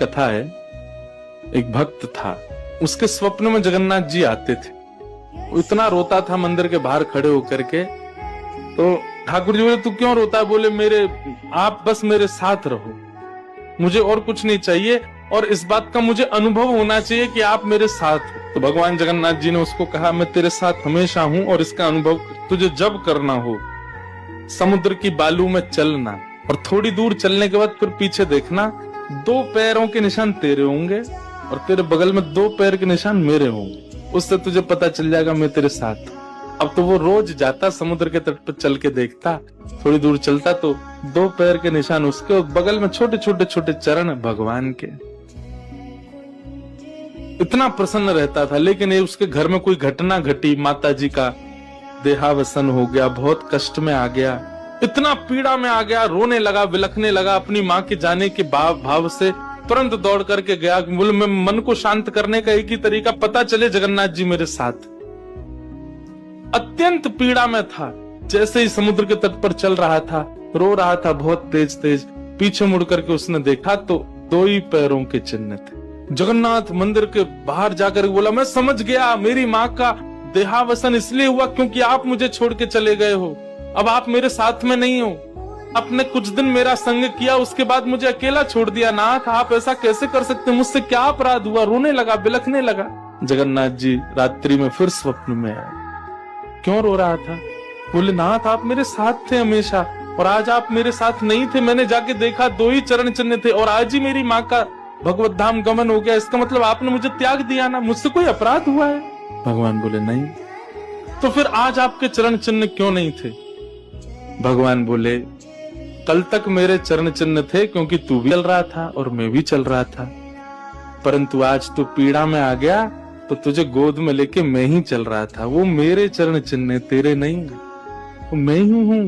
कथा है, एक भक्त था, उसके स्वप्न में जगन्नाथ जी आते थे। वो इतना रोता था मंदिर के बाहर खड़े होकर के। तो ठाकुर जी बोले, तू क्यों रोता है? बोले, आप बस मेरे साथ रहो, मुझे और कुछ नहीं चाहिए, और इस बात का मुझे अनुभव होना चाहिए कि आप मेरे साथ हो। तो भगवान जगन्नाथ जी ने उसको कहा, मैं तेरे साथ हमेशा हूं, और इसका अनुभव तुझे जब करना हो समुद्र की बालू में चलना, और थोड़ी दूर चलने के बाद फिर पीछे देखना, 2 पैरों के निशान तेरे होंगे और तेरे बगल में 2 पैर के निशान मेरे होंगे। उससे तुझे पता चल जाएगा मैं तेरे साथ हूं। अब तो वो रोज जाता, समुद्र के तट पर चल के देखता, थोड़ी दूर चलता तो 2 पैर के निशान उसके और बगल में छोटे छोटे छोटे चरण भगवान के। इतना प्रसन्न रहता था। लेकिन ये उसके घर में कोई घटना घटी, माता जी का देहावसन हो गया, बहुत कष्ट में आ गया, इतना पीड़ा में आ गया, रोने लगा, बिलखने लगा। अपनी माँ के जाने के भाव से तुरंत दौड़ करके गया। बोले, मैं मन को शांत करने का एक ही तरीका, पता चले जगन्नाथ जी मेरे साथ। अत्यंत पीड़ा में था। जैसे ही समुद्र के तट पर चल रहा था, रो रहा था बहुत तेज तेज। पीछे मुड़ करके उसने देखा तो 2 ही पैरों के चिन्ह थे। जगन्नाथ मंदिर के बाहर जाकर बोला, मैं समझ गया, मेरी माँ का देहावसन इसलिए हुआ क्योंकि आप मुझे छोड़ के चले गए हो। अब आप मेरे साथ में नहीं हो। आपने कुछ दिन मेरा संग किया, उसके बाद मुझे अकेला छोड़ दिया। नाथ, आप ऐसा कैसे कर सकते? मुझसे क्या अपराध हुआ? रोने लगा, बिलखने लगा। जगन्नाथ जी रात्रि में फिर स्वप्न में आए। क्यों रो रहा था? बोले, नाथ, आप मेरे साथ थे हमेशा, और आज आप मेरे साथ नहीं थे। मैंने जाके देखा 2 ही चरण चिन्ह थे, और आज ही मेरी माँ का भगवत धाम गमन हो गया। इसका मतलब आपने मुझे त्याग दिया ना? मुझसे कोई अपराध हुआ है? भगवान बोले, नहीं। तो फिर आज आपके चरण चिन्ह क्यों नहीं थे? भगवान बोले, कल तक मेरे चरण चिन्ह थे क्योंकि तू भी चल रहा था और मैं भी चल रहा था, परंतु आज तू पीड़ा में आ गया तो तुझे गोद में लेके मैं ही चल रहा था। वो मेरे चरण चिन्ह, तेरे नहीं, वो मैं ही हूं।